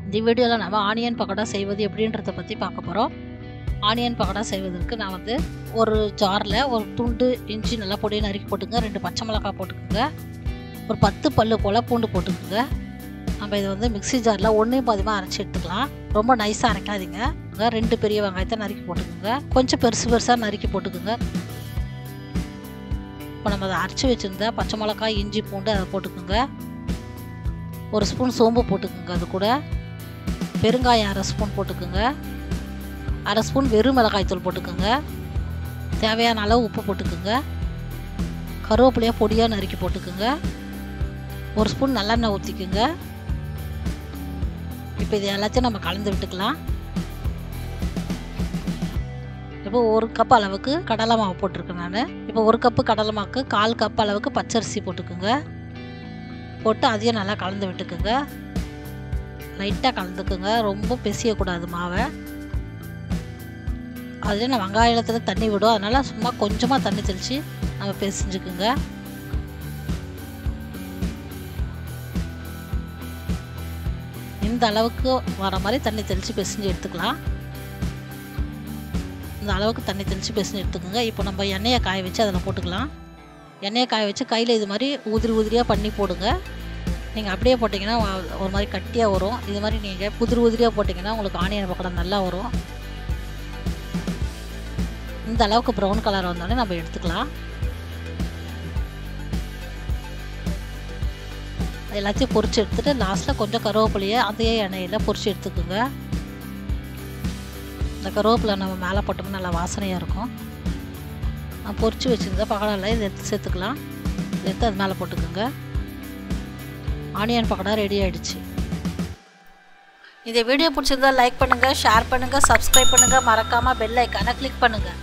இந்த வீடியோவில் நம்ம ஆனியன் பக்கோடா செய்வது எப்படின்றத பற்றி பார்க்க போகிறோம். ஆனியன் பக்கோடா செய்வதற்கு நான் வந்து ஒரு ஜாரில் ஒரு துண்டு இஞ்சி நல்லா பொடியை நறுக்கி போட்டுங்க, 2 பச்சை மிளகாய் போட்டுக்கோங்க, ஒரு 10 பல்லு போல் பூண்டு போட்டுக்கோங்க. நம்ம இதை வந்து மிக்ஸி ஜாரில் 1 பாதியமாக அரைச்சி எடுத்துக்கலாம். ரொம்ப நைஸாக அரைக்காதீங்க. 2 பெரிய வெங்காயத்தை நறுக்கி போட்டுக்கோங்க, கொஞ்சம் பெருசாக நறுக்கி போட்டுக்கோங்க. இப்போ நம்ம அதை அரைச்சி வச்சுருந்த பச்சை மிளகாய், இஞ்சி, பூண்டு அதை போட்டுக்கோங்க. 1 ஸ்பூன் சோம்பு போட்டுக்கோங்க. அது கூட பெருங்காயம் 1/2 ஸ்பூன் போட்டுக்கோங்க. 1/2 ஸ்பூன் வெறும் மிளகாய் தூள் போட்டுக்கோங்க. தேவையான அளவு உப்பு போட்டுக்கோங்க. கருவேப்பிலையை பொடியாக நறுக்கி போட்டுக்கோங்க. 1 ஸ்பூன் நல்லெண்ணெய் ஊற்றிக்குங்க. இப்போ இது எல்லாத்தையும் நம்ம கலந்து விட்டுக்கலாம். இப்போ 1 கப் அளவுக்கு கடலை மாவு போட்டிருக்கேன் நான். இப்போ 1 கப்பு கடலை மாவுக்கு 1/4 கப் அளவுக்கு பச்சரிசி போட்டுக்கோங்க. போட்டு அதையும் நல்லா கலந்து விட்டுக்குங்க. லைட்டாக கலந்துக்குங்க, ரொம்ப பிசையக்கூடாது மாவை. அதில் நான் வெங்காயத்தில் தண்ணி விடும், அதனால் சும்மா கொஞ்சமாக தண்ணி தெளித்து நம்ம பிசைஞ்சுக்குங்க. இந்த அளவுக்கு வர மாதிரி தண்ணி தெளித்து பிசைஞ்சு எடுத்துக்கலாம். இந்த அளவுக்கு தண்ணி தெளித்து பிசைஞ்சு எடுத்துக்கோங்க. இப்போ நம்ம எண்ணெயை காய வச்சு அதில் போட்டுக்கலாம். எண்ணெயை காய வச்சு கையில் இது மாதிரி உதிரியாக பண்ணி போடுங்க. நீங்கள் அப்படியே போட்டிங்கன்னா ஒரு மாதிரி கட்டியாக வரும். இது மாதிரி நீங்கள் உதிரியாக போட்டிங்கன்னா உங்களுக்கு ஆனியன் பக்கோடா நல்லா வரும். இந்த அளவுக்கு ப்ரௌன் கலர் வந்தோடனே நம்ம எடுத்துக்கலாம். எல்லாத்தையும் பொரிச்சு எடுத்துகிட்டு லாஸ்ட்டில் கொஞ்சம் கருவேப்பிலையை அதே எண்ணெயில் பொரிச்சு எடுத்துக்கோங்க. இந்த கருவேப்பிலை நம்ம மேலே போட்டோம்னா நல்லா வாசனையாக இருக்கும். நான் பொரிச்சு வச்சுருந்த பக்கோடாவில் இதை எடுத்து சேர்த்துக்கலாம். எடுத்து அது மேலே போட்டுக்கோங்க. ஆனியன் பக்கோடா ரெடி ஆகிடுச்சு. இந்த வீடியோ பிடிச்சிருந்தா லைக் பண்ணுங்கள், ஷேர் பண்ணுங்கள், சப்ஸ்கிரைப் பண்ணுங்கள், மறக்காமல் பெல் ஐக்கானை கிளிக் பண்ணுங்கள்.